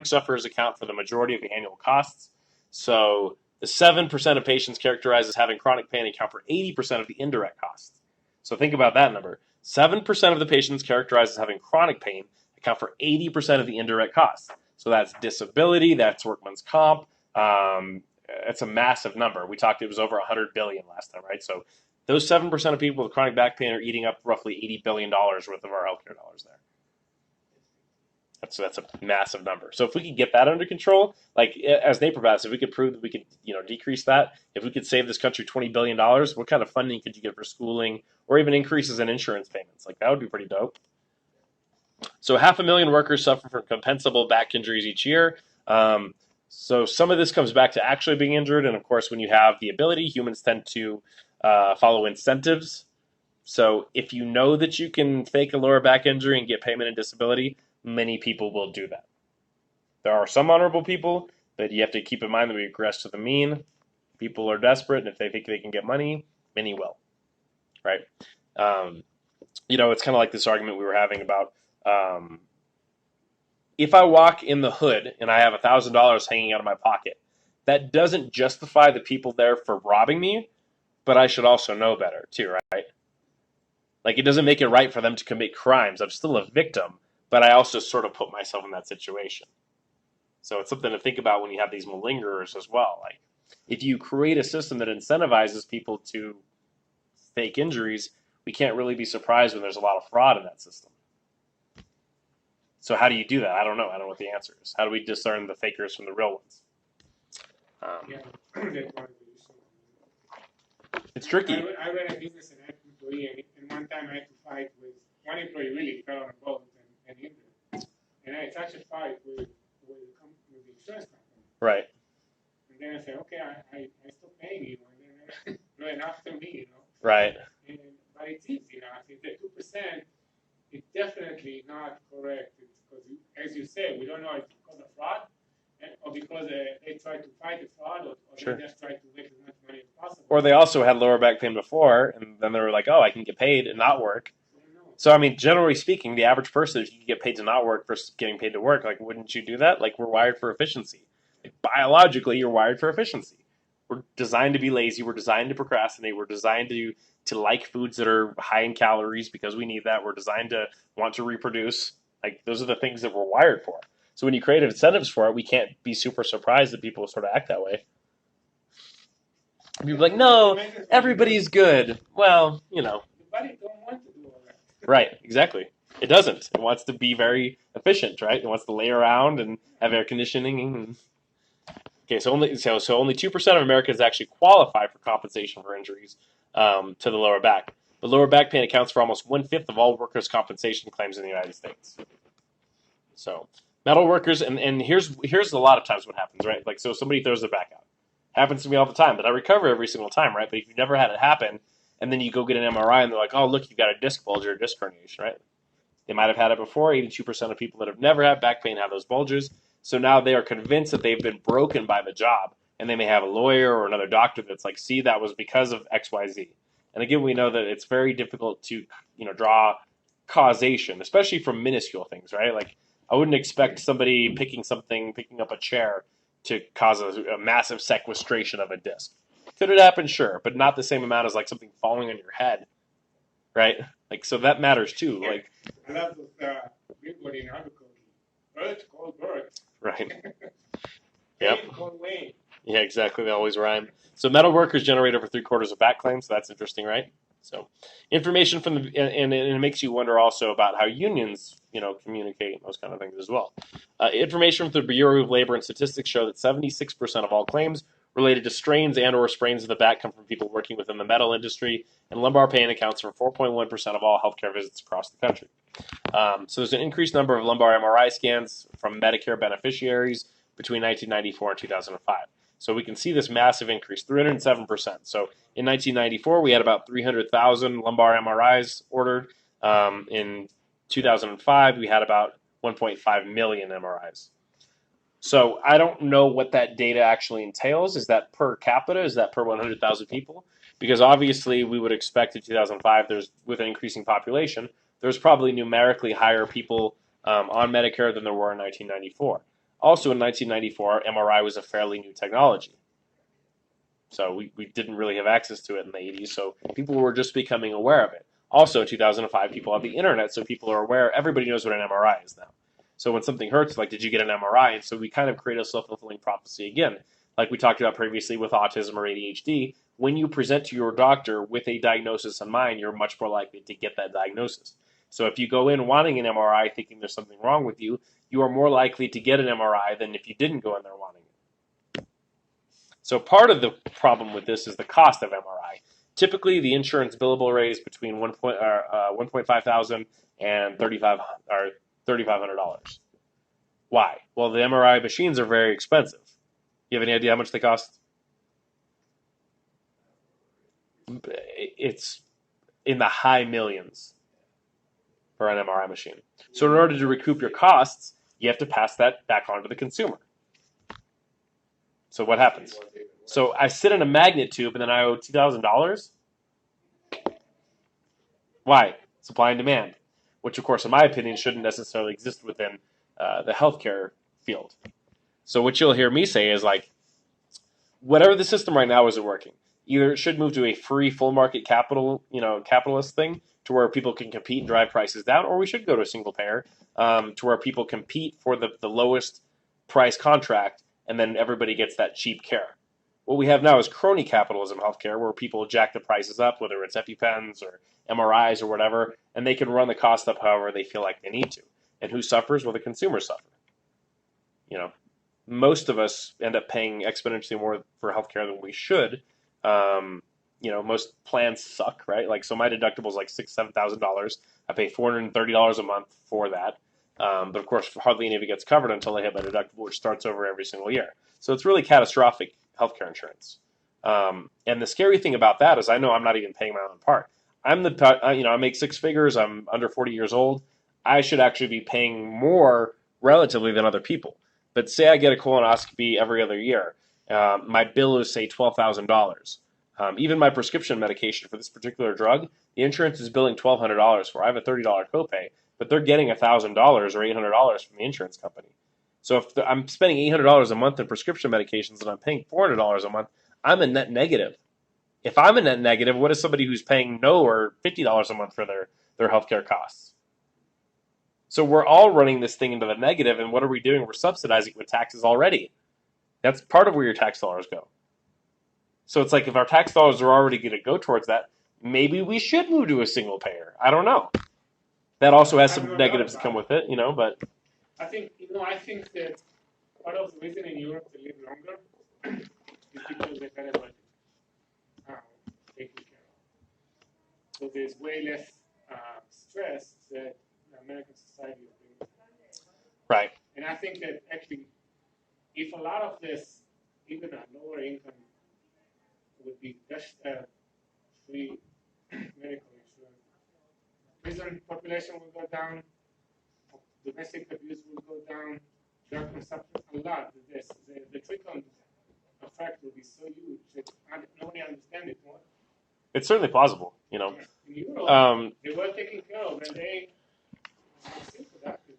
sufferers account for the majority of the annual costs. So the 7% of patients characterized as having chronic pain account for 80% of the indirect costs. So think about that number. 7% of the patients characterized as having chronic pain account for 80% of the indirect costs. So that's disability, that's workman's comp. It's a massive number. We talked, it was over 100 billion last time, right? So those 7% of people with chronic back pain are eating up roughly $80 billion worth of our healthcare dollars there. That's a massive number. So if we could get that under control, like as naturopaths, if we could prove that we could, decrease that, if we could save this country $20 billion, what kind of funding could you get for schooling or even increases in insurance payments? Like that would be pretty dope. So 500,000 workers suffer from compensable back injuries each year. So some of this comes back to actually being injured. And of course, when you have the ability, humans tend to follow incentives. So if you know that you can fake a lower back injury and get payment and disability, many people will do that. There are some honorable people, but you have to keep in mind that we regress to the mean. People are desperate, and if they think they can get money, many will, right? It's kind of like this argument we were having about if I walk in the hood and I have $1,000 hanging out of my pocket, that doesn't justify the people there for robbing me, but I should also know better too, right? Like it doesn't make it right for them to commit crimes. I'm still a victim, but I also sort of put myself in that situation. So it's something to think about when you have these malingerers as well. Like if you create a system that incentivizes people to fake injuries, we can't really be surprised when there's a lot of fraud in that system. So how do you do that? I don't know. I don't know what the answer is. How do we discern the fakers from the real ones? It's tricky. I ran a business and I had an employee, and one time I had to fight with one employee really fell on a boat and injured. And I had such a fight with the insurance company. Right. And then I said, okay, I stopped paying you, and then going after me, Right. But it's easy, I think that 2%, it's definitely not correct. It's because, as you said, we don't know if it's because of fraud, or because they try to fight the fraud, or Sure. they just try to make as much money as possible. Or they also had lower back pain before, and then they were like, oh, I can get paid and not work. So, I mean, generally speaking, the average person, if you can get paid to not work versus getting paid to work, like, wouldn't you do that? Like, we're wired for efficiency. Like, biologically, you're wired for efficiency. We're designed to be lazy. We're designed to procrastinate. We're designed to like foods that are high in calories because we need that. We're designed to want to reproduce. Like, those are the things that we're wired for. So when you create incentives for it, we can't be super surprised that people sort of act that way. People are like, no, everybody's good. Well, The body don't want to do all that. Right, exactly. It doesn't. It wants to be very efficient, right? It wants to lay around and have air conditioning. Okay, so only 2% of Americans actually qualify for compensation for injuries to the lower back. But lower back pain accounts for almost 1/5 of all workers' compensation claims in the United States. So metal workers, and here's a lot of times what happens, right? Like, so somebody throws their back out. Happens to me all the time, but I recover every single time, right? But if you've never had it happen, and then you go get an MRI, and they're like, oh, look, you've got a disc bulge or a disc herniation, right? They might have had it before. 82% of people that have never had back pain have those bulges. So now they are convinced that they've been broken by the job, and they may have a lawyer or another doctor that's like, see, that was because of XYZ. And again, we know that it's very difficult to, draw causation, especially from minuscule things, right? Like, I wouldn't expect somebody picking up a chair to cause a massive sequestration of a disc. Could it happen? Sure, but not the same amount as like something falling on your head, right? Like, so that matters too. Like, I love those everybody in agriculture. Birds called birds. Right. Yep. Wayne called Wayne. Yeah, exactly. They always rhyme. So metal workers generate over 3/4 of back claims. So that's interesting, right? So information from and it makes you wonder also about how unions, communicate and those kind of things as well. Information from the Bureau of Labor and Statistics show that 76% of all claims related to strains and or sprains of the back come from people working within the metal industry, and lumbar pain accounts for 4.1% of all healthcare visits across the country. So there's an increased number of lumbar MRI scans from Medicare beneficiaries between 1994 and 2005. So we can see this massive increase, 307%. So in 1994, we had about 300,000 lumbar MRIs ordered. In 2005, we had about 1.5 million MRIs. So I don't know what that data actually entails. Is that per capita? Is that per 100,000 people? Because obviously we would expect in 2005, with an increasing population, there's probably numerically higher people on Medicare than there were in 1994. Also in 1994, MRI was a fairly new technology. So we didn't really have access to it in the 80s, so people were just becoming aware of it. Also in 2005, people have the internet, so people are aware. Everybody knows what an MRI is now. So when something hurts, like, did you get an MRI? And so we kind of create a self-fulfilling prophecy again. Like we talked about previously with autism or ADHD, when you present to your doctor with a diagnosis in mind, you're much more likely to get that diagnosis. So if you go in wanting an MRI thinking there's something wrong with you, you are more likely to get an MRI than if you didn't go in there wanting it. So part of the problem with this is the cost of MRI. Typically, the insurance billable rate is between 1.5 thousand and $3,500. Why? Well, the MRI machines are very expensive. You have any idea how much they cost? It's in the high millions for an MRI machine. So in order to recoup your costs, you have to pass that back on to the consumer. So what happens? So I sit in a magnet tube and then I owe $2,000. Why? Supply and demand, which of course, in my opinion, shouldn't necessarily exist within the healthcare field. So what you'll hear me say is like, whatever the system right now isn't working. Either it should move to a free full market capitalist thing to where people can compete and drive prices down, or we should go to a single payer to where people compete for the lowest price contract and then everybody gets that cheap care. What we have now is crony capitalism healthcare, where people jack the prices up, whether it's EpiPens or MRIs or whatever, and they can run the cost up however they feel like they need to. And who suffers? Well, the consumers suffer. Most of us end up paying exponentially more for healthcare than we should. Most plans suck, right? Like, so my deductible is like $6,000-$7,000. I pay $430 a month for that. But of course, hardly any of it gets covered until I hit my deductible, which starts over every single year. So it's really catastrophic healthcare insurance. And the scary thing about that is I know I'm not even paying my own part. I make six figures. I'm under 40 years old. I should actually be paying more relatively than other people. But say I get a colonoscopy every other year. My bill is, say, $12,000. Even my prescription medication for this particular drug, the insurance is billing $1,200 for. I have a $30 copay, but they're getting $1,000 or $800 from the insurance company. So if I'm spending $800 a month in prescription medications and I'm paying $400 a month, I'm a net negative. If I'm a net negative, what is somebody who's paying no or $50 a month for their healthcare costs? So we're all running this thing into the negative, and what are we doing? We're subsidizing with taxes already. That's part of where your tax dollars go. So it's like if our tax dollars are already going to go towards that, maybe we should move to a single payer. I don't know. That also has some negatives that come with it, but I think that part of the reason in Europe they live longer is because they kind of like taken care of. So there's way less stress that the American society is bringing. Right. And I think that actually, if a lot of this, even a lower income, would be just free medical insurance, prison population will go down, domestic abuse will go down, drug consumption a lot. The trickle effect will be so huge that nobody understands it more. It's certainly plausible, In Europe, they were taken care of, and they seem productive.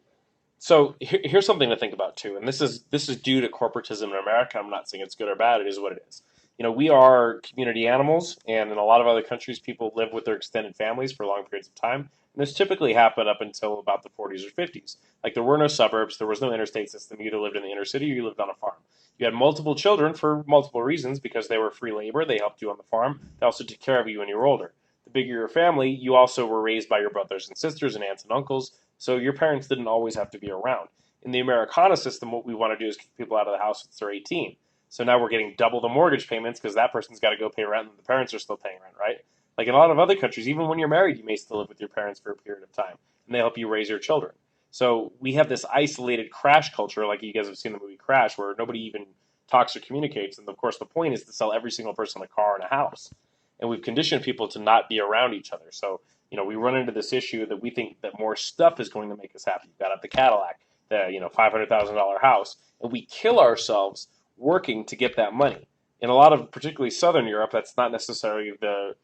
So here's something to think about too, and this is due to corporatism in America. I'm not saying it's good or bad. It is what it is. We are community animals, and in a lot of other countries, people live with their extended families for long periods of time. And this typically happened up until about the 40s or 50s. Like, there were no suburbs, there was no interstate system. You either lived in the inner city or you lived on a farm. You had multiple children for multiple reasons, because they were free labor. They helped you on the farm. They also took care of you when you were older. The bigger your family, you also were raised by your brothers and sisters and aunts and uncles, so your parents didn't always have to be around. In the Americana system, what we want to do is kick people out of the house once they're 18. So now we're getting double the mortgage payments because that person's got to go pay rent and the parents are still paying rent, right? Like in a lot of other countries, even when you're married, you may still live with your parents for a period of time, and they help you raise your children. So we have this isolated crash culture, like you guys have seen the movie Crash, where nobody even talks or communicates. And of course, the point is to sell every single person a car and a house. And we've conditioned people to not be around each other. So, we run into this issue that we think that more stuff is going to make us happy. You've got the Cadillac, the $500,000 house, and we kill ourselves working to get that money. In a lot of particularly Southern Europe, that's not necessarily the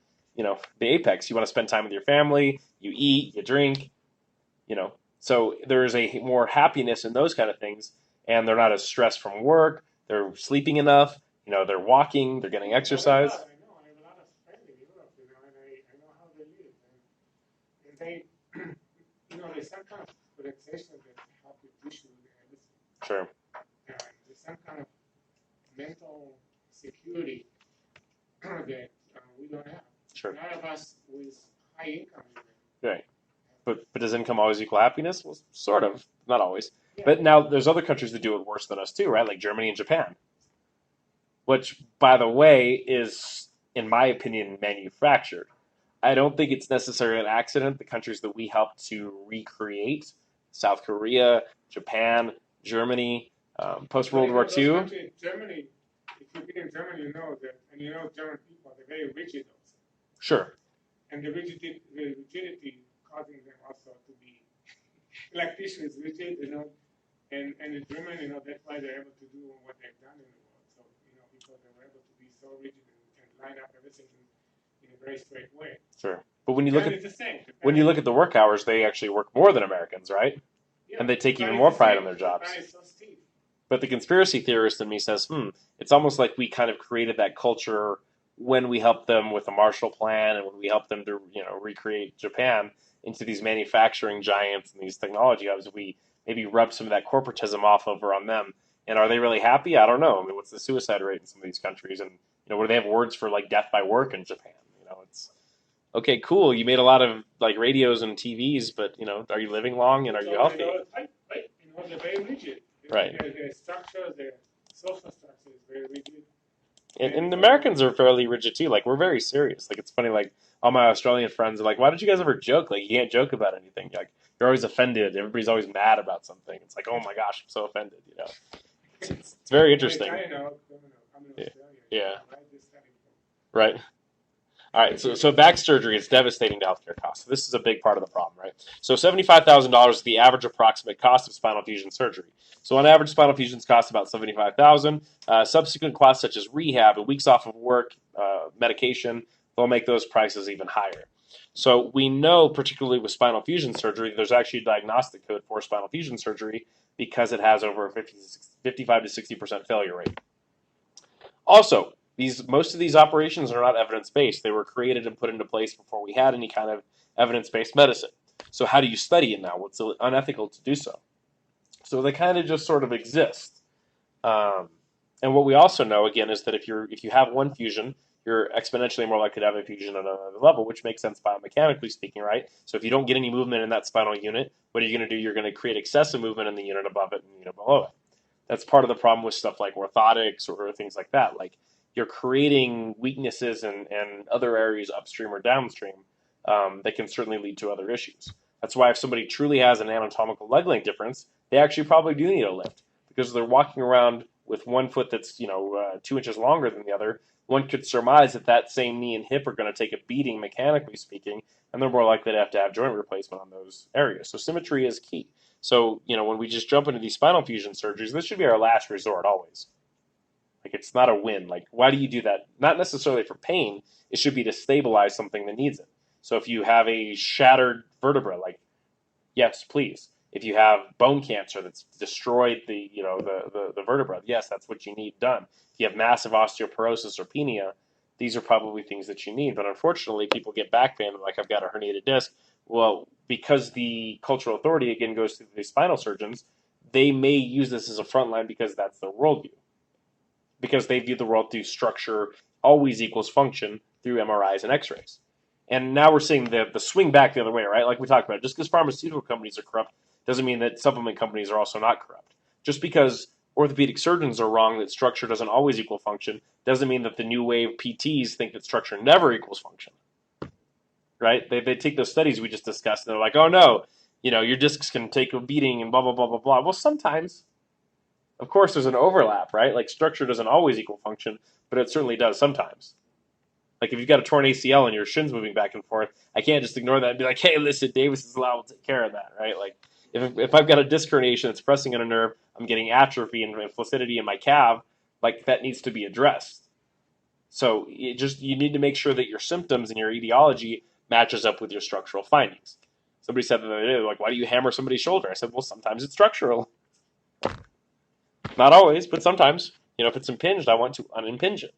apex. You want to spend time with your family, you eat, you drink, So there is a more happiness in those kind of things. and they're not as stressed from work. They're sleeping enough. They're walking. They're getting exercise. I know. I have a lot of friends in Europe, and I know how they live. And they, there's some kind of relaxation that help with tissue and everything. Sure. There's some kind of mental security that we don't have. Sure. A lot of us with high income. Right. But does income always equal happiness? Well, sort of. Not always. Yeah. But now there's other countries that do it worse than us too, right? Like Germany and Japan. Which, by the way, is, in my opinion, manufactured. I don't think it's necessarily an accident. The countries that we helped to recreate, South Korea, Japan, Germany, post-World War II. Germany, if you've been in Germany, you know that, and German people, they're very rigid also. Sure. And the rigidity causing them also to be, like tissue is rigid, and in Germany, that's why they're able to do what they've done in the world. So, because they were able to be so rigid and line up everything in a very straight way. Sure. But when you look it's the same. at the work hours, they actually work more than Americans, right? Yeah, and they take even more pride in their jobs. So steep. But the conspiracy theorist in me says, it's almost like we kind of created that culture when we helped them with the Marshall Plan and when we helped them to, recreate Japan into these manufacturing giants and these technology hubs. We maybe rubbed some of that corporatism off over on them. And are they really happy? I don't know. I mean, what's the suicide rate in some of these countries? And, do they have words for like death by work in Japan? It's okay, cool. You made a lot of like radios and TVs, but, are you living long and are you healthy? They're very rigid. Right. Their structure, their social structure is very rigid. And Americans are fairly rigid too. Like, we're very serious. Like, it's funny, like, all my Australian friends are like, why don't you guys ever joke? Like, you can't joke about anything. Like, you're always offended. Everybody's always mad about something. It's like, oh my gosh, I'm so offended, It's very interesting. Yeah. Right. All right, so back surgery is devastating to healthcare costs. This is a big part of the problem, right? So $75,000 is the average approximate cost of spinal fusion surgery. So on average, spinal fusions cost about $75,000. Subsequent costs such as rehab and weeks off of work, medication, will make those prices even higher. So we know, particularly with spinal fusion surgery, there's actually a diagnostic code for spinal fusion surgery because it has over a 55 to 60% failure rate. Also, most of these operations are not evidence-based. They were created and put into place before we had any kind of evidence-based medicine. So how do you study it now? Well, it's unethical to do so. So they kind of just sort of exist. And what we also know, again, is that if you have one fusion, you're exponentially more likely to have a fusion at another level, which makes sense biomechanically speaking, right? So if you don't get any movement in that spinal unit, what are you going to do? You're going to create excessive movement in the unit above it and the unit below it. That's part of the problem with stuff like orthotics or things like that. Like, you're creating weaknesses in other areas upstream or downstream that can certainly lead to other issues. That's why if somebody truly has an anatomical leg length difference, they actually probably do need a lift because they're walking around with one foot that's 2 inches longer than the other. One could surmise that same knee and hip are going to take a beating, mechanically speaking, and they're more likely to have joint replacement on those areas. So symmetry is key. So, when we just jump into these spinal fusion surgeries, this should be our last resort always. Like, it's not a win. Like, why do you do that? Not necessarily for pain. It should be to stabilize something that needs it. So if you have a shattered vertebra, like, yes, please. If you have bone cancer that's destroyed the vertebra, yes, that's what you need done. If you have massive osteoporosis or penia, these are probably things that you need. But unfortunately, people get back pain, like, I've got a herniated disc. Well, because the cultural authority, again, goes through the spinal surgeons, they may use this as a front line because that's their worldview. Because they view the world through structure always equals function through MRIs and X-rays. And now we're seeing the swing back the other way, right? Like we talked about, just because pharmaceutical companies are corrupt doesn't mean that supplement companies are also not corrupt. Just because orthopedic surgeons are wrong that structure doesn't always equal function doesn't mean that the new wave PTs think that structure never equals function, right? They take those studies we just discussed and they're like, oh no, your discs can take a beating and blah, blah, blah, blah, blah. Well, sometimes. Of course, there's an overlap, right? Like, structure doesn't always equal function, but it certainly does sometimes. Like, if you've got a torn ACL and your shin's moving back and forth, I can't just ignore that and be like, hey, listen, Davis is allowed to take care of that, right? Like, if I've got a disc herniation that's pressing on a nerve, I'm getting atrophy and flaccidity in my calf, like, that needs to be addressed. So you need to make sure that your symptoms and your etiology matches up with your structural findings. Somebody said the other day, like, why do you hammer somebody's shoulder? I said, well, sometimes it's structural. Not always, but sometimes. If it's impinged, I want to unimpinge it.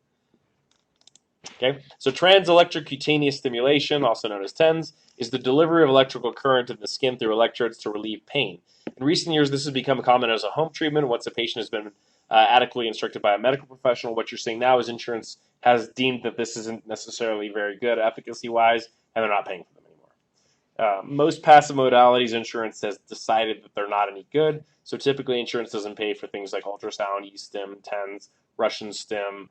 Okay, so transelectric cutaneous stimulation, also known as TENS, is the delivery of electrical current in the skin through electrodes to relieve pain. In recent years, this has become common as a home treatment once a patient has been adequately instructed by a medical professional. What you're seeing now is insurance has deemed that this isn't necessarily very good efficacy-wise, and they're not paying for them anymore. Most passive modalities, insurance has decided that they're not any good, so typically insurance doesn't pay for things like ultrasound, e-stim, TENS, Russian stim,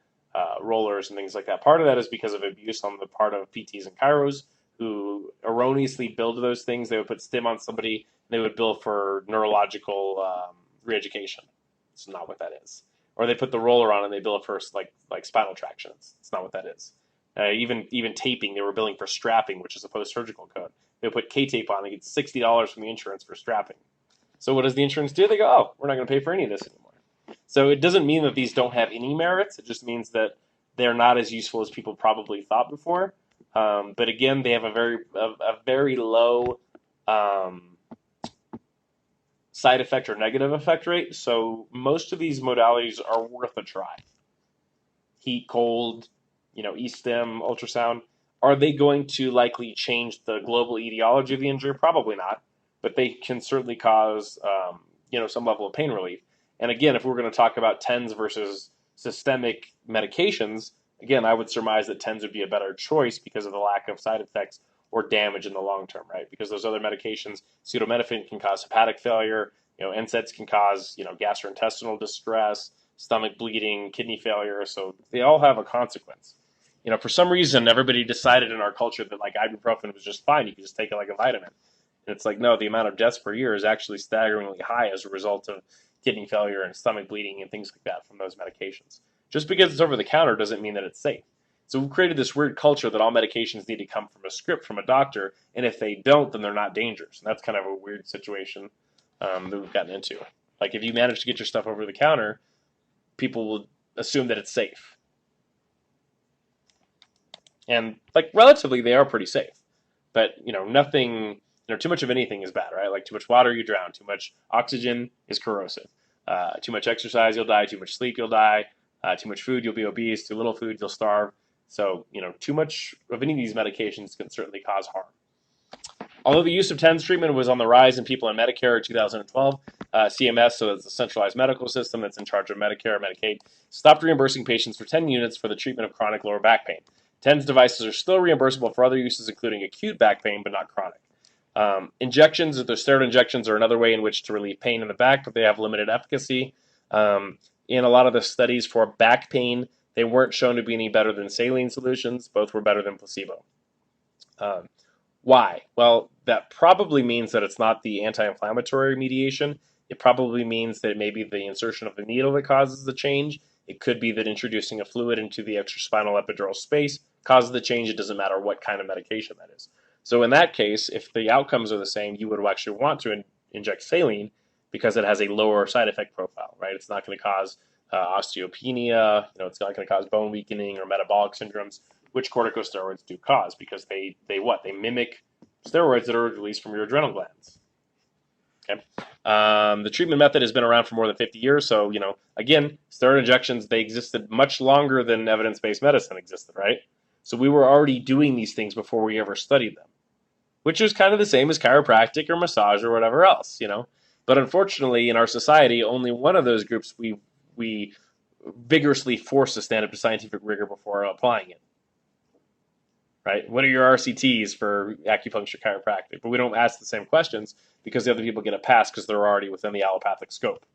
rollers, and things like that. Part of that is because of abuse on the part of PTs and chiros who erroneously billed those things. They would put stim on somebody, and they would bill for neurological re-education. It's not what that is. Or they put the roller on and they bill it for like spinal traction. It's not what that is. Even taping, they were billing for strapping, which is a post-surgical code. They would put K-tape on, they get $60 from the insurance for strapping. So what does the insurance do? They go, oh, we're not going to pay for any of this anymore. So it doesn't mean that these don't have any merits. It just means that they're not as useful as people probably thought before. But again, they have a very low side effect or negative effect rate. So most of these modalities are worth a try. Heat, cold, e-stim, ultrasound. Are they going to likely change the global etiology of the injury? Probably not. But they can certainly cause some level of pain relief. And again, if we're going to talk about TENS versus systemic medications, again, I would surmise that TENS would be a better choice because of the lack of side effects or damage in the long term, right? Because those other medications, acetaminophen can cause hepatic failure, NSAIDs can cause, gastrointestinal distress, stomach bleeding, kidney failure. So they all have a consequence. For some reason, everybody decided in our culture that like ibuprofen was just fine. You could just take it like a vitamin. And it's like, no, the amount of deaths per year is actually staggeringly high as a result of kidney failure and stomach bleeding and things like that from those medications. Just because it's over the counter doesn't mean that it's safe. So we've created this weird culture that all medications need to come from a script from a doctor, and if they don't, then they're not dangerous. And that's kind of a weird situation that we've gotten into. Like if you manage to get your stuff over the counter, people will assume that it's safe. And like relatively, they are pretty safe. But nothing. Too much of anything is bad, right? Like too much water, you drown. Too much oxygen is corrosive. Too much exercise, you'll die. Too much sleep, you'll die. Too much food, you'll be obese. Too little food, you'll starve. So, too much of any of these medications can certainly cause harm. Although the use of TENS treatment was on the rise in people in Medicare in 2012, CMS, so it's a centralized medical system that's in charge of Medicare and Medicaid, stopped reimbursing patients for 10 units for the treatment of chronic lower back pain. TENS devices are still reimbursable for other uses, including acute back pain, but not chronic. Injections, or the steroid injections, are another way in which to relieve pain in the back, but they have limited efficacy. In a lot of the studies for back pain, they weren't shown to be any better than saline solutions. Both were better than placebo. Why? Well, that probably means that it's not the anti-inflammatory mediation. It probably means that maybe the insertion of the needle that causes the change. It could be that introducing a fluid into the extraspinal epidural space causes the change. It doesn't matter what kind of medication that is. So in that case, if the outcomes are the same, you would actually want to inject saline because it has a lower side effect profile, right? It's not going to cause osteopenia. It's not going to cause bone weakening or metabolic syndromes, which corticosteroids do cause because they mimic steroids that are released from your adrenal glands. Okay. The treatment method has been around for more than 50 years. So, again, steroid injections, they existed much longer than evidence-based medicine existed, right? So we were already doing these things before we ever studied them, which is kind of the same as chiropractic or massage or whatever else, But unfortunately, in our society, only one of those groups we vigorously force to stand up to scientific rigor before applying it. Right? What are your RCTs for acupuncture chiropractic? But we don't ask the same questions because the other people get a pass because they're already within the allopathic scope.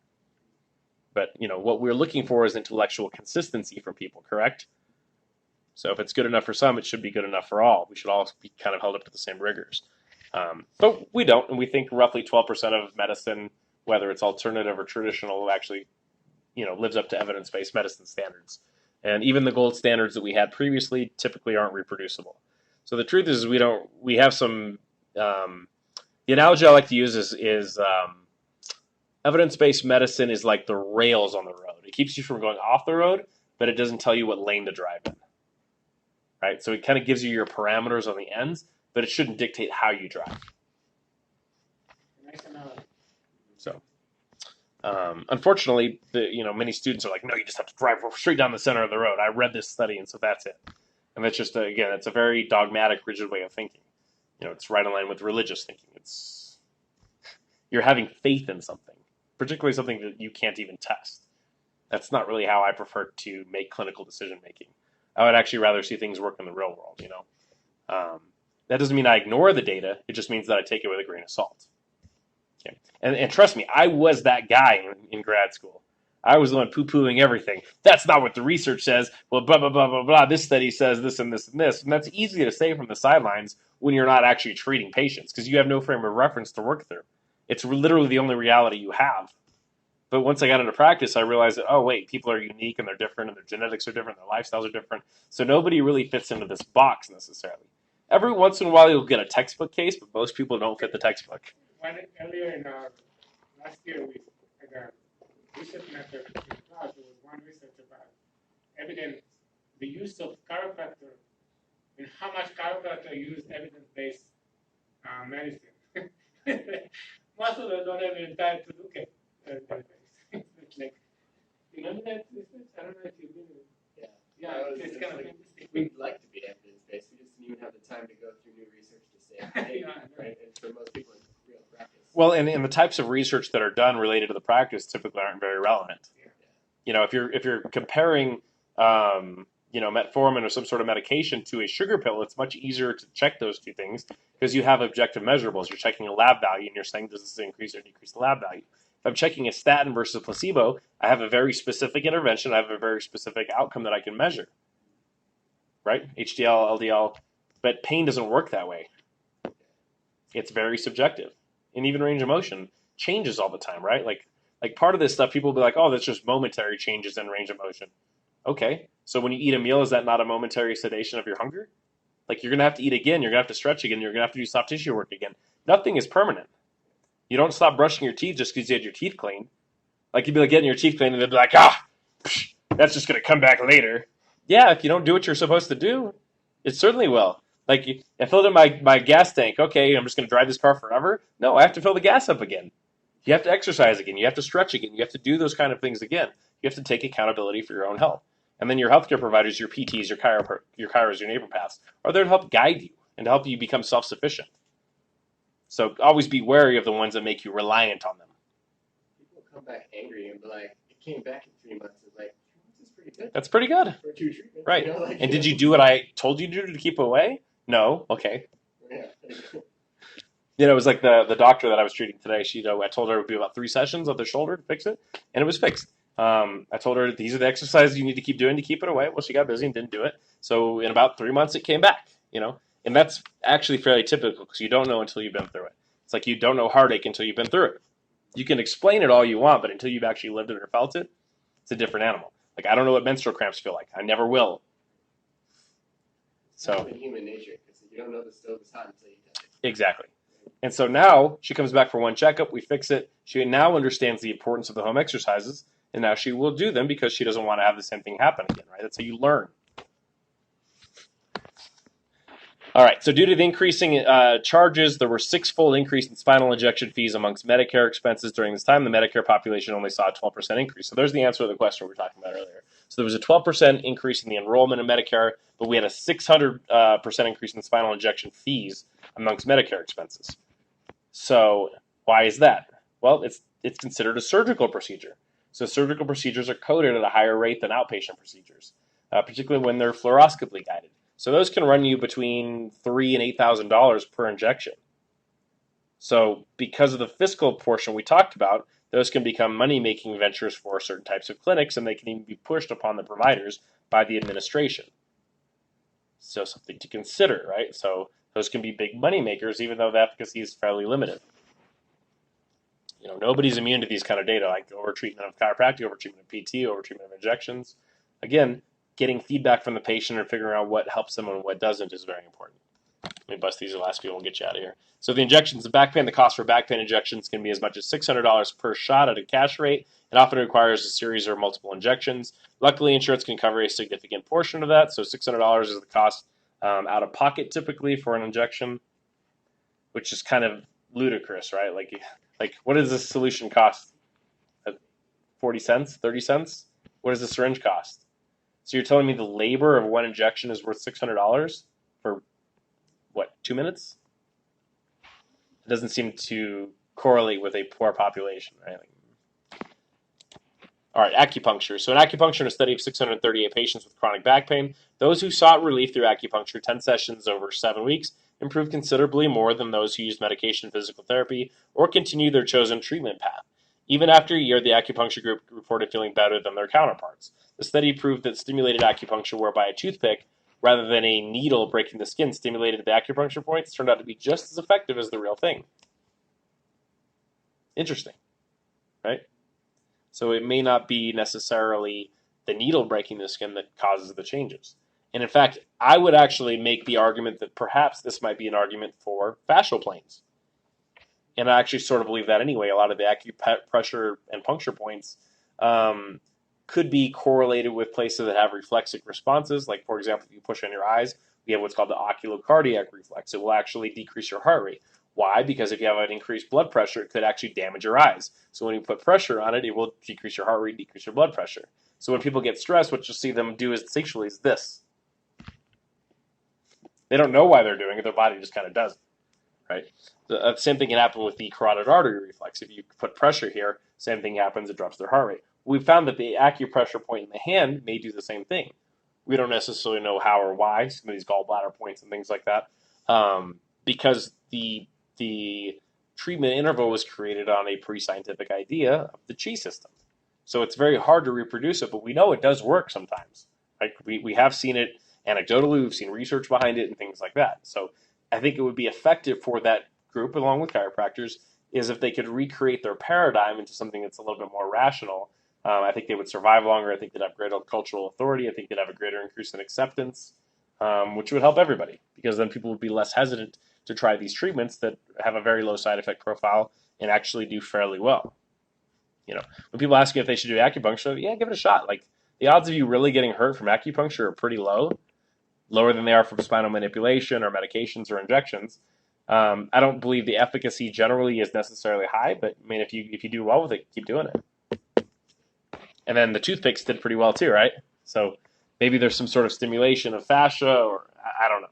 But, what we're looking for is intellectual consistency from people, correct? So if it's good enough for some, it should be good enough for all. We should all be kind of held up to the same rigors. But we don't, and we think roughly 12% of medicine, whether it's alternative or traditional, actually, lives up to evidence-based medicine standards. And even the gold standards that we had previously typically aren't reproducible. So the truth is we have some, the analogy I like to use is evidence-based medicine is like the rails on the road. It keeps you from going off the road, but it doesn't tell you what lane to drive in. Right? So it kind of gives you your parameters on the ends, but it shouldn't dictate how you drive. Nice analogy. So, Unfortunately, many students are like, no, you just have to drive straight down the center of the road. I read this study, and so that's it. And that's just again, it's a very dogmatic, rigid way of thinking. It's right in line with religious thinking. You're having faith in something, particularly something that you can't even test. That's not really how I prefer to make clinical decision making. I would actually rather see things work in the real world. That doesn't mean I ignore the data. It just means that I take it with a grain of salt. Okay. And trust me, I was that guy in grad school. I was the one poo-pooing everything. That's not what the research says. Well, blah, blah, blah, blah, blah. This study says this and this and this. And that's easy to say from the sidelines when you're not actually treating patients because you have no frame of reference to work through. It's literally the only reality you have. But once I got into practice, I realized that, oh, wait, people are unique and they're different and their genetics are different, their lifestyles are different. So nobody really fits into this box necessarily. Every once in a while, you'll get a textbook case, but most people don't fit the textbook. Earlier in our last year, we had a research method in class. There was one research about the use of chiropractor and how much chiropractor use evidence-based medicine. Most of them don't have any time to look at evidence-based. It's like, you know that research? I don't know if you've been in it. Yeah, it's kind of interesting. We'd like to be evidence-based. We just didn't even have the time to go through new research to say, hey, right? And for most people, it's real practice. Well, and the types of research that are done related to the practice typically aren't very relevant. Yeah. If you're comparing, metformin or some sort of medication to a sugar pill, it's much easier to check those two things because you have objective measurables. You're checking a lab value and you're saying, does this increase or decrease the lab value? If I'm checking a statin versus a placebo, I have a very specific intervention. I have a very specific outcome that I can measure, right? HDL, LDL, but pain doesn't work that way. It's very subjective. And even range of motion changes all the time, right? Like part of this stuff, people will be like, oh, that's just momentary changes in range of motion. Okay, so when you eat a meal, is that not a momentary sedation of your hunger? Like you're going to have to eat again, you're going to have to stretch again, you're going to have to do soft tissue work again. Nothing is permanent. You don't stop brushing your teeth just because you had your teeth cleaned. Like you'd be like getting your teeth cleaned and they'd be like, that's just going to come back later. Yeah, if you don't do what you're supposed to do, it certainly will. Like, I filled in my gas tank. Okay, I'm just going to drive this car forever? No, I have to fill the gas up again. You have to exercise again. You have to stretch again. You have to do those kind of things again. You have to take accountability for your own health. And then your healthcare providers, your PTs, your chiros, your naturopaths, are there to help guide you and to help you become self-sufficient. So always be wary of the ones that make you reliant on them. People come back angry and be like, it came back in 3 months. It's like, 3 months is pretty good. That's pretty good. For 2 treatments. Right. And did you do what I told you to do to keep away? No. Okay. Yeah. It was like the doctor that I was treating today. I told her it would be about 3 sessions of the shoulder to fix it, and it was fixed. I told her these are the exercises you need to keep doing to keep it away. Well, she got busy and didn't do it. So in about 3 months, it came back. And that's actually fairly typical because you don't know until you've been through it. It's like you don't know heartache until you've been through it. You can explain it all you want, but until you've actually lived it or felt it, it's a different animal. Like I don't know what menstrual cramps feel like. I never will. So in human nature, because you don't know the stove is hot until you touch it. Exactly. And so now she comes back for one checkup. We fix it. She now understands the importance of the home exercises, and now she will do them because she doesn't want to have the same thing happen again, right? That's how you learn. All right, so due to the increasing charges, there were 6-fold increase in spinal injection fees amongst Medicare expenses during this time. The Medicare population only saw a 12% increase. So there's the answer to the question we were talking about earlier. So there was a 12% increase in the enrollment in Medicare, but we had a 600% increase in spinal injection fees amongst Medicare expenses. So why is that? Well, it's considered a surgical procedure. So surgical procedures are coded at a higher rate than outpatient procedures, particularly when they're fluoroscopically guided. So those can run you between $3,000 and $8,000 per injection. So because of the fiscal portion we talked about, those can become money-making ventures for certain types of clinics, and they can even be pushed upon the providers by the administration. So something to consider, right? So those can be big money makers, even though the efficacy is fairly limited. Nobody's immune to these kind of data, like overtreatment of chiropractic, overtreatment of PT, overtreatment of injections. Again, getting feedback from the patient and figuring out what helps them and what doesn't is very important. Let me bust these last few and we'll get you out of here. So the injections of back pain, the cost for back pain injections can be as much as $600 per shot at a cash rate, and often requires a series or multiple injections. Luckily, insurance can cover a significant portion of that, so $600 is the cost out of pocket typically for an injection, which is kind of ludicrous, right? Like what does this solution cost 40 cents, 30 cents. What does a syringe cost? So you're telling me the labor of one injection is worth $600 for, what, 2 minutes? It doesn't seem to correlate with a poor population, right? All right, acupuncture. So in acupuncture, in a study of 638 patients with chronic back pain, those who sought relief through acupuncture, 10 sessions over 7 weeks, improved considerably more than those who used medication, physical therapy, or continued their chosen treatment path. Even after a year, the acupuncture group reported feeling better than their counterparts. The study proved that stimulated acupuncture, whereby a toothpick, rather than a needle breaking the skin, stimulated the acupuncture points, turned out to be just as effective as the real thing. Interesting, right? So it may not be necessarily the needle breaking the skin that causes the changes. And in fact, I would actually make the argument that perhaps this might be an argument for fascial planes. And I actually sort of believe that anyway. A lot of the acupressure and puncture points could be correlated with places that have reflexic responses. Like, for example, if you push on your eyes, we have what's called the oculocardiac reflex. It will actually decrease your heart rate. Why? Because if you have an increased blood pressure, it could actually damage your eyes. So when you put pressure on it, it will decrease your heart rate, decrease your blood pressure. So when people get stressed, what you'll see them do instinctually is this. They don't know why they're doing it. Their body just kind of does it, right? The same thing can happen with the carotid artery reflex. If you put pressure here, same thing happens. It drops their heart rate. We found that the acupressure point in the hand may do the same thing. We don't necessarily know how or why, some of these gallbladder points and things like that, because the treatment interval was created on a pre-scientific idea of the chi system. So it's very hard to reproduce it, but we know it does work sometimes. Like we have seen it anecdotally, we've seen research behind it and things like that. So I think it would be effective for that group, along with chiropractors, is if they could recreate their paradigm into something that's a little bit more rational. I think they would survive longer. I think they'd have greater cultural authority. I think they'd have a greater increase in acceptance, which would help everybody, because then people would be less hesitant to try these treatments that have a very low side effect profile and actually do fairly well. You know, when people ask you if they should do acupuncture, yeah, give it a shot. Like, the odds of you really getting hurt from acupuncture are pretty low, lower than they are from spinal manipulation or medications or injections. I don't believe the efficacy generally is necessarily high, but I mean, if you do well with it, keep doing it. And then the toothpicks did pretty well too, right? So maybe there's some sort of stimulation of fascia, or I don't know.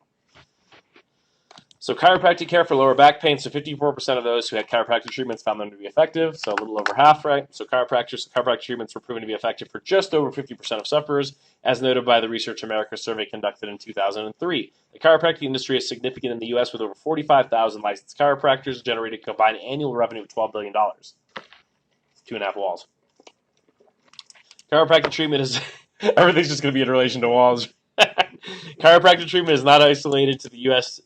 So chiropractic care for lower back pain. So 54% of those who had chiropractic treatments found them to be effective. So a little over half, right? So chiropractic treatments were proven to be effective for just over 50% of sufferers, as noted by the Research America survey conducted in 2003. The chiropractic industry is significant in the U.S. with over 45,000 licensed chiropractors, generating a combined annual revenue of $12 billion. It's 2.5 walls. Chiropractic treatment is everything's just going to be in relation to walls. Chiropractic treatment is not isolated to the U.S.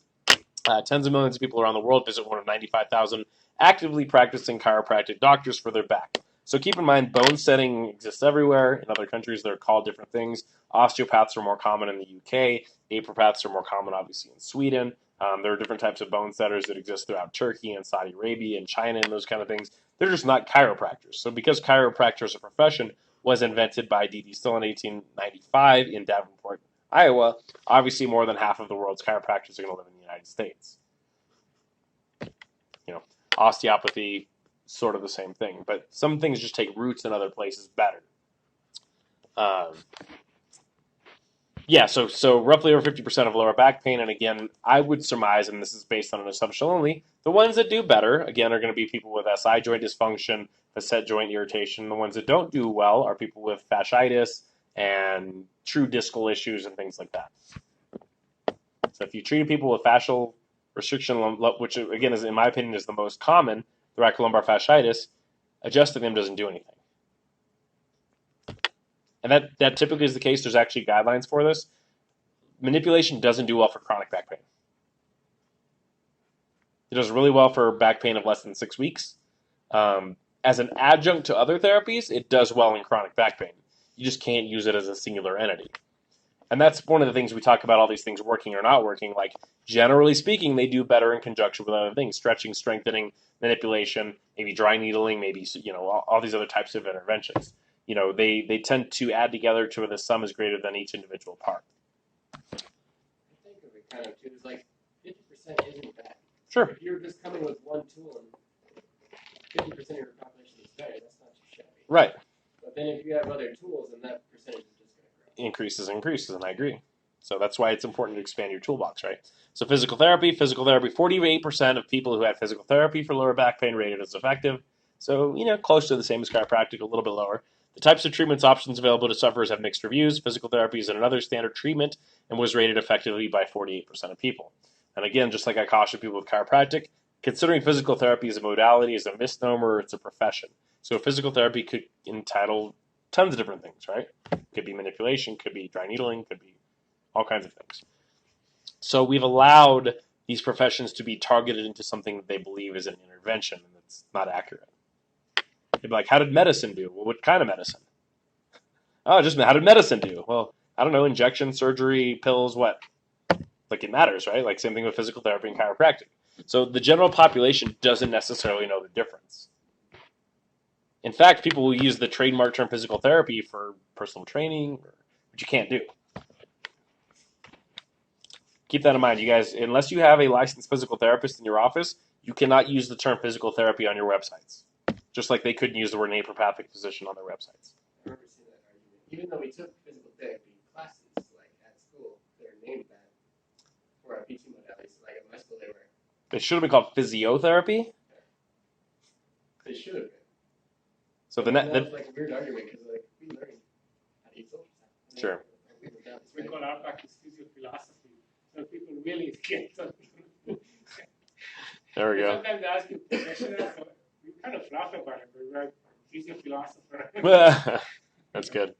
Tens of millions of people around the world visit one of 95,000 actively practicing chiropractic doctors for their back. So keep in mind, bone setting exists everywhere. In other countries, they're called different things. Osteopaths are more common in the UK. Napropaths are more common, obviously, in Sweden. There are different types of bone setters that exist throughout Turkey and Saudi Arabia and China and those kind of things. They're just not chiropractors. So because chiropractor as a profession was invented by D.D. Still in 1895 in Davenport, Iowa, obviously more than half of the world's chiropractors are going to live in the United States. You know, osteopathy, sort of the same thing, but some things just take roots in other places better. So roughly over 50% of lower back pain, and again, I would surmise, and this is based on an assumption only, the ones that do better, again, are going to be people with SI joint dysfunction, facet joint irritation. The ones that don't do well are people with fasciitis and true discal issues and things like that. So if you treat people with fascial restriction, which again is, in my opinion, is the most common, thoracolumbar fasciitis, adjusting them doesn't do anything. And that typically is the case. There's actually guidelines for this. Manipulation doesn't do well for chronic back pain. It does really well for back pain of less than 6 weeks. As an adjunct to other therapies, it does well in chronic back pain. You just can't use it as a singular entity. And that's one of the things we talk about, all these things working or not working. Like, generally speaking, they do better in conjunction with other things: stretching, strengthening, manipulation, maybe dry needling, maybe, all these other types of interventions. They tend to add together to where the sum is greater than each individual part. I think of it kind of too, is like 50% isn't bad. Sure. If you're just coming with one tool and 50% of your population is better, that's not too shabby. Right. then if you have other tools, then that percentage is just going to grow. Increases, and I agree. So that's why it's important to expand your toolbox, right? So physical therapy, 48% of people who had physical therapy for lower back pain rated as effective. So, close to the same as chiropractic, a little bit lower. The types of treatments options available to sufferers have mixed reviews. Physical therapy is another standard treatment and was rated effectively by 48% of people. And again, just like I caution people with chiropractic, considering physical therapy as a modality is a misnomer, it's a profession. So physical therapy could entitle tons of different things, right? Could be manipulation, could be dry needling, could be all kinds of things. So we've allowed these professions to be targeted into something that they believe is an intervention, and that's not accurate. They'd be like, how did medicine do? Well, what kind of medicine? Oh, just how did medicine do? Well, I don't know, injection, surgery, pills, what? Like it matters, right? Like same thing with physical therapy and chiropractic. So the general population doesn't necessarily know the difference. In fact, people will use the trademark term physical therapy for personal training, which you can't do. Keep that in mind, you guys. Unless you have a licensed physical therapist in your office, you cannot use the term physical therapy on your websites. Just like they couldn't use the word naturopathic physician on their websites. I remember seeing that argument. Even though we took physical therapy classes, like at school, they're named that for our PT modalities. Like at my school, they were. It should have been called physiotherapy. They should have been. So that was like a weird argument because like we learned how to eat ultrasound. Sure. We call our practice physiophilosophy. So people really get something. There we go. Sometimes they ask you professionals, so we kind of laugh about it, but we're like physiophilosopher. That's good.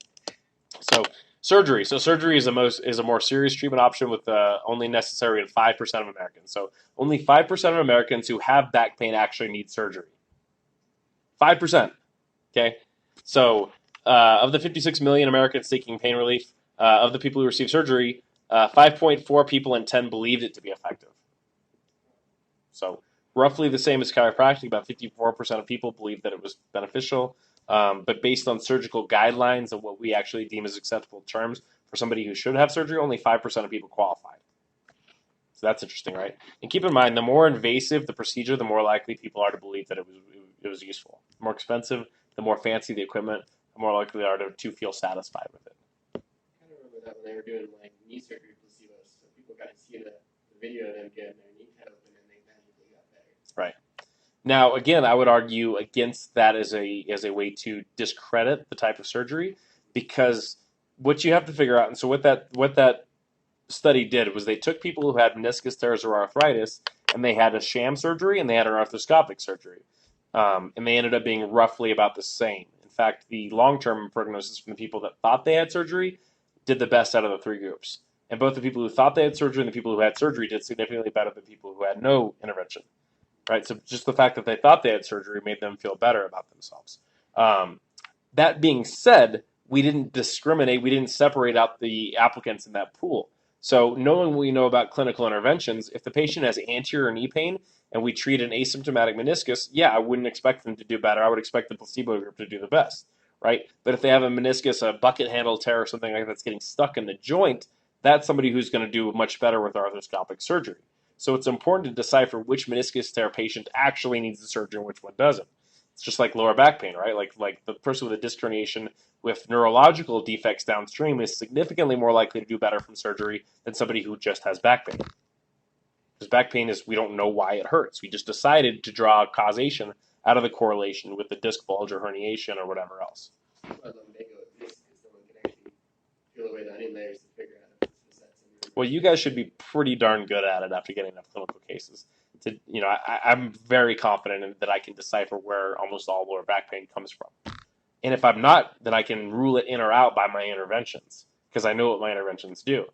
So surgery. So surgery is a more serious treatment option with only necessary in 5% of Americans. So only 5% of Americans who have back pain actually need surgery. 5%. Okay. So of the 56 million Americans seeking pain relief, of the people who receive surgery, 5.4 people in 10 believed it to be effective. So roughly the same as chiropractic. About 54% of people believe that it was beneficial. But based on surgical guidelines and what we actually deem as acceptable terms for somebody who should have surgery, only 5% of people qualified. So that's interesting, right? And keep in mind, the more invasive the procedure, the more likely people are to believe that it was useful. The more expensive, the more fancy the equipment, the more likely they are to feel satisfied with it. I kind of remember that when they were doing like knee surgery placebos, so people got to see the video of them getting their knee cut open and they magically got better. Right. Now, again, I would argue against that as a way to discredit the type of surgery, because what you have to figure out, and so what that study did was they took people who had meniscus tears or arthritis, and they had a sham surgery and they had an arthroscopic surgery, and they ended up being roughly about the same. In fact, the long-term prognosis from the people that thought they had surgery did the best out of the three groups, and both the people who thought they had surgery and the people who had surgery did significantly better than people who had no intervention. Right, so just the fact that they thought they had surgery made them feel better about themselves. That being said, we didn't discriminate. We didn't separate out the applicants in that pool. So knowing what we know about clinical interventions, if the patient has anterior knee pain and we treat an asymptomatic meniscus, yeah, I wouldn't expect them to do better. I would expect the placebo group to do the best, right? But if they have a meniscus, a bucket handle tear or something like that's getting stuck in the joint, that's somebody who's going to do much better with arthroscopic surgery. So it's important to decipher which meniscus tear patient actually needs the surgery and which one doesn't. It's just like lower back pain, right? Like the person with a disc herniation with neurological defects downstream is significantly more likely to do better from surgery than somebody who just has back pain. Because back pain is, we don't know why it hurts. We just decided to draw causation out of the correlation with the disc bulge or herniation or whatever else. Well, lumbago exists because no one can actually peel away the onion layers to figure out if it's facet syndrome. Well, you guys should be pretty darn good at it after getting enough clinical cases. I'm very confident that I can decipher where almost all lower back pain comes from. And if I'm not, then I can rule it in or out by my interventions because I know what my interventions do.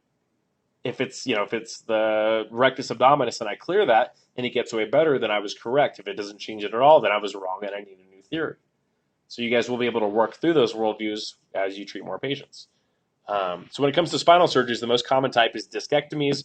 If it's the rectus abdominis and I clear that and it gets way better, then I was correct. If it doesn't change it at all, then I was wrong and I need a new theory. So you guys will be able to work through those worldviews as you treat more patients. So when it comes to spinal surgeries, the most common type is discectomies,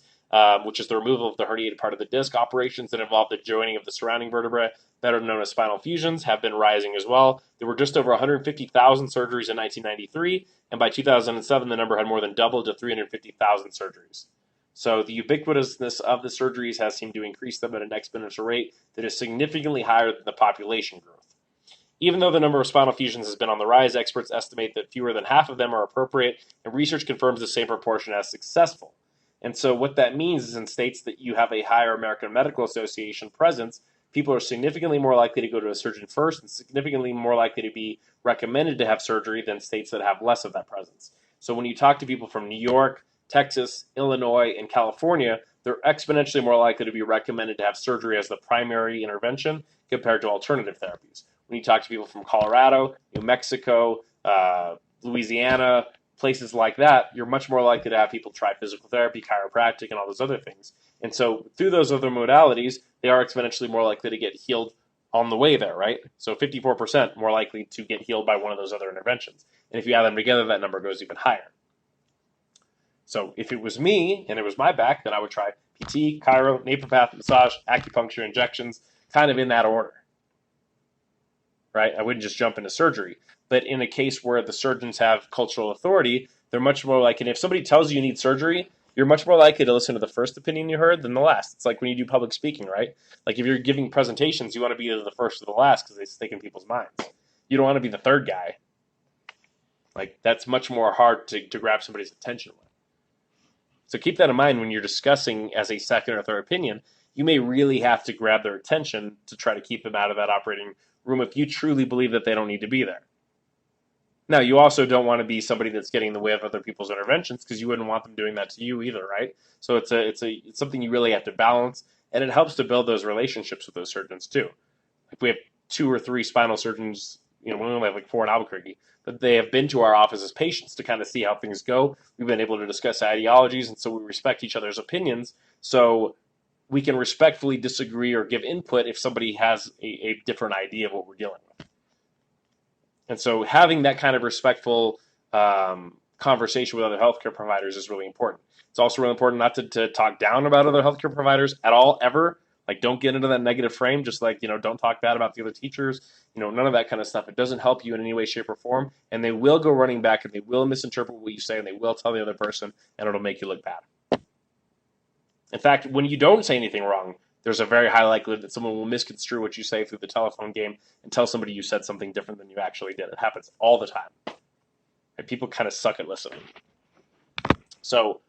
which is the removal of the herniated part of the disc. Operations that involve the joining of the surrounding vertebrae, better known as spinal fusions, have been rising as well. There were just over 150,000 surgeries in 1993, and by 2007, the number had more than doubled to 350,000 surgeries. So the ubiquitousness of the surgeries has seemed to increase them at an exponential rate that is significantly higher than the population growth. Even though the number of spinal fusions has been on the rise, experts estimate that fewer than half of them are appropriate, and research confirms the same proportion as successful. And so what that means is in states that you have a higher American Medical Association presence, people are significantly more likely to go to a surgeon first and significantly more likely to be recommended to have surgery than states that have less of that presence. So when you talk to people from New York, Texas, Illinois, and California, they're exponentially more likely to be recommended to have surgery as the primary intervention compared to alternative therapies. When you talk to people from Colorado, New Mexico, Louisiana, places like that, you're much more likely to have people try physical therapy, chiropractic, and all those other things. And so through those other modalities, they are exponentially more likely to get healed on the way there, right? So 54% more likely to get healed by one of those other interventions. And if you add them together, that number goes even higher. So if it was me and it was my back, then I would try PT, chiro, naturopath, massage, acupuncture, injections, kind of in that order, right? I wouldn't just jump into surgery. But in a case where the surgeons have cultural authority, they're much more like, and if somebody tells you need surgery, you're much more likely to listen to the first opinion you heard than the last. It's like when you do public speaking, right? Like if you're giving presentations, you want to be either the first or the last because they stick in people's minds. You don't want to be the third guy. Like that's much more hard to grab somebody's attention with. So keep that in mind when you're discussing as a second or third opinion. You may really have to grab their attention to try to keep them out of that operating room if you truly believe that they don't need to be there. Now, you also don't want to be somebody that's getting in the way of other people's interventions because you wouldn't want them doing that to you either, right? So it's something you really have to balance, and it helps to build those relationships with those surgeons too. Like we have 2 or 3 spinal surgeons, we only have like 4 in Albuquerque, but they have been to our office as patients to kind of see how things go. We've been able to discuss ideologies, and so we respect each other's opinions. So we can respectfully disagree or give input if somebody has a different idea of what we're dealing with. And so having that kind of respectful conversation with other healthcare providers is really important. It's also really important not to talk down about other healthcare providers at all, ever. Like, don't get into that negative frame. Just like, don't talk bad about the other teachers. None of that kind of stuff. It doesn't help you in any way, shape, or form. And they will go running back, and they will misinterpret what you say, and they will tell the other person, and it'll make you look bad. In fact, when you don't say anything wrong, there's a very high likelihood that someone will misconstrue what you say through the telephone game and tell somebody you said something different than you actually did. It happens all the time. And people kind of suck at listening. So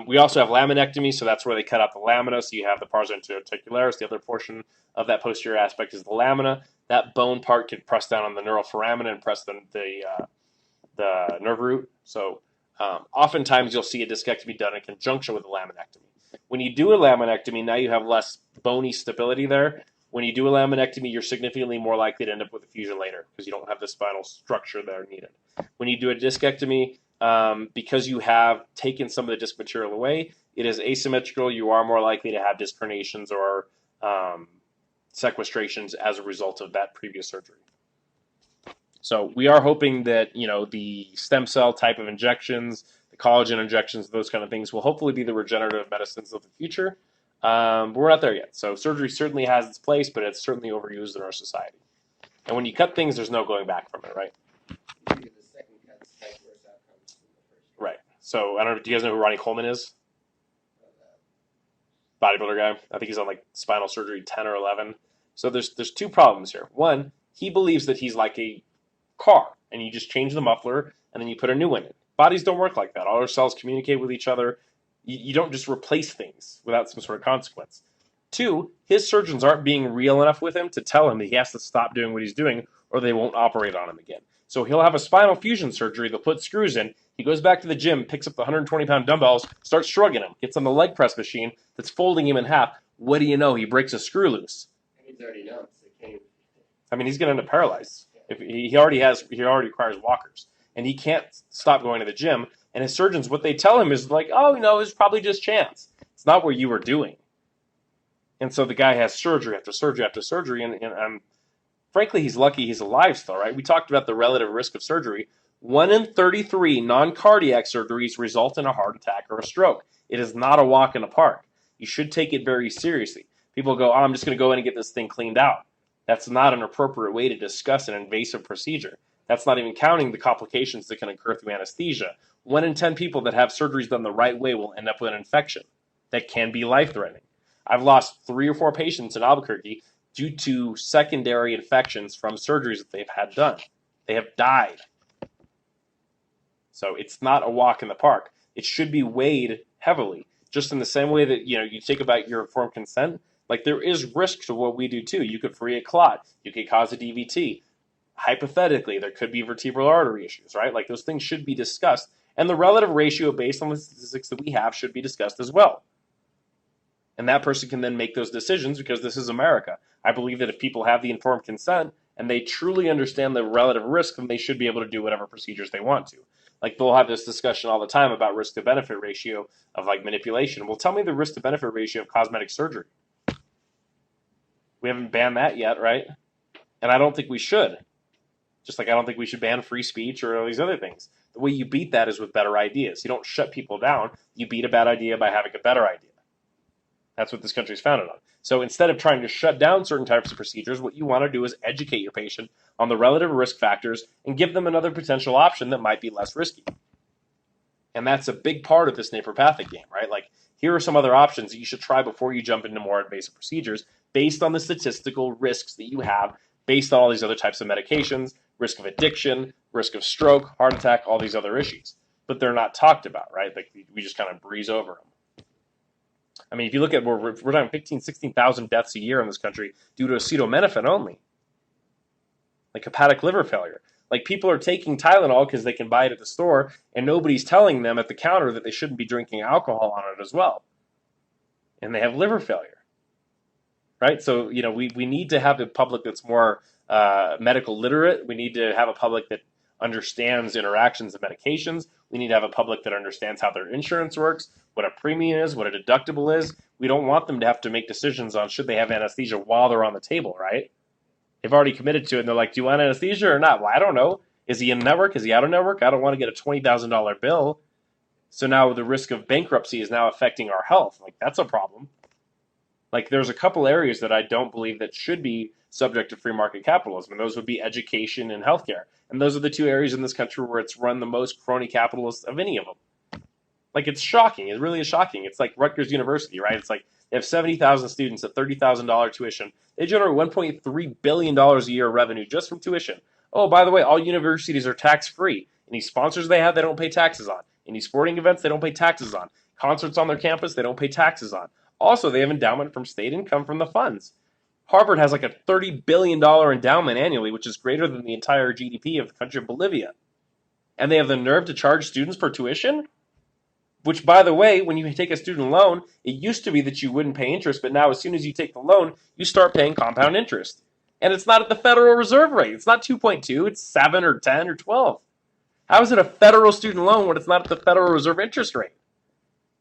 we also have laminectomy, so that's where they cut out the lamina. So you have the pars articularis. The other portion of that posterior aspect is the lamina. That bone part can press down on the neural foramina and press the nerve root. So oftentimes you'll see a discectomy done in conjunction with a laminectomy. When you do a laminectomy, now you have less bony stability there. When you do a laminectomy, you're significantly more likely to end up with a fusion later because you don't have the spinal structure there needed. When you do a discectomy, because you have taken some of the disc material away, it is asymmetrical. You are more likely to have disc herniations or sequestrations as a result of that previous surgery. So we are hoping that the stem cell type of injections, the collagen injections, those kind of things will hopefully be the regenerative medicines of the future. But we're not there yet. So surgery certainly has its place, but it's certainly overused in our society. And when you cut things, there's no going back from it, right? The second cut's like worse outcomes than the first. Right. So I don't know. Do you guys know who Ronnie Coleman is? Bodybuilder guy. I think he's on like spinal surgery 10 or 11. So there's 2 problems here. One, he believes that he's like a car, and you just change the muffler, and then you put a new one in. Bodies don't work like that. All our cells communicate with each other. You don't just replace things without some sort of consequence. 2, his surgeons aren't being real enough with him to tell him that he has to stop doing what he's doing or they won't operate on him again. So he'll have a spinal fusion surgery. They'll put screws in. He goes back to the gym, picks up the 120-pound dumbbells, starts shrugging them, gets on the leg press machine that's folding him in half. What do you know? He breaks a screw loose. And he's already numb, so he can't even... I mean, he's going to end up paralyzed. If he already requires walkers, and he can't stop going to the gym. And his surgeons, what they tell him is like, oh, it's probably just chance. It's not what you were doing. And so the guy has surgery after surgery after surgery, and frankly, he's lucky he's alive still, right? We talked about the relative risk of surgery. 1 in 33 non-cardiac surgeries result in a heart attack or a stroke. It is not a walk in the park. You should take it very seriously. People go, I'm just going to go in and get this thing cleaned out. That's not an appropriate way to discuss an invasive procedure. That's not even counting the complications that can occur through anesthesia. 1 in 10 people that have surgeries done the right way will end up with an infection that can be life-threatening. I've lost 3 or 4 patients in Albuquerque due to secondary infections from surgeries that they've had done. They have died. So it's not a walk in the park. It should be weighed heavily, just in the same way that you think about your informed consent. Like, there is risk to what we do too. You could free a clot. You could cause a DVT. Hypothetically, there could be vertebral artery issues, right? Like, those things should be discussed. And the relative ratio based on the statistics that we have should be discussed as well. And that person can then make those decisions because this is America. I believe that if people have the informed consent and they truly understand the relative risk, then they should be able to do whatever procedures they want to. Like, they'll have this discussion all the time about risk to benefit ratio of like manipulation. Well, tell me the risk to benefit ratio of cosmetic surgery. We haven't banned that yet, right? And I don't think we should. Just like I don't think we should ban free speech or all these other things. The way you beat that is with better ideas. You don't shut people down. You beat a bad idea by having a better idea. That's what this country is founded on. So instead of trying to shut down certain types of procedures, what you want to do is educate your patient on the relative risk factors and give them another potential option that might be less risky. And that's a big part of this naturopathic game, right? Like, here are some other options that you should try before you jump into more invasive procedures based on the statistical risks that you have, based on all these other types of medications, risk of addiction, risk of stroke, heart attack, all these other issues. But they're not talked about, right? Like, we just kind of breeze over them. I mean, if you look at, we're talking 15,000, 16,000 deaths a year in this country due to acetaminophen only. Like hepatic liver failure. Like, people are taking Tylenol because they can buy it at the store, and nobody's telling them at the counter that they shouldn't be drinking alcohol on it as well. And they have liver failure. Right? So, we need to have a public that's more medical literate. We need to have a public that understands interactions of medications. We need to have a public that understands how their insurance works, what a premium is, what a deductible is. We don't want them to have to make decisions on should they have anesthesia while they're on the table, right? They've already committed to it, and they're like, do you want anesthesia or not? Well, I don't know. Is he in network? Is he out of network? I don't want to get a $20,000 bill. So now the risk of bankruptcy is now affecting our health. Like, that's a problem. Like, there's a couple areas that I don't believe that should be subject to free market capitalism, and those would be education and healthcare. And those are the two areas in this country where it's run the most crony capitalist of any of them. Like, it's shocking. It really is shocking. It's like Rutgers University, right? It's like they have 70,000 students at $30,000 tuition. They generate $1.3 billion a year of revenue just from tuition. Oh, by the way, all universities are tax-free. Any sponsors they have, they don't pay taxes on. Any sporting events, they don't pay taxes on. Concerts on their campus, they don't pay taxes on. Also, they have endowment from state income from the funds. Harvard has like a $30 billion endowment annually, which is greater than the entire GDP of the country of Bolivia. And they have the nerve to charge students for tuition? Which, by the way, when you take a student loan, it used to be that you wouldn't pay interest, but now as soon as you take the loan, you start paying compound interest. And it's not at the Federal Reserve rate. It's not 2.2, it's 7 or 10 or 12. How is it a federal student loan when it's not at the Federal Reserve interest rate?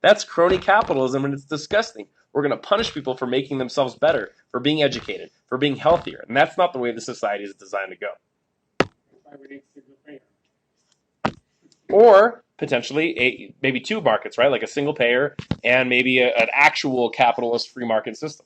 That's crony capitalism, and it's disgusting. We're going to punish people for making themselves better, for being educated, for being healthier. And that's not the way the society is designed to go. Or potentially maybe two markets, right? Like a single payer and maybe an actual capitalist free market system.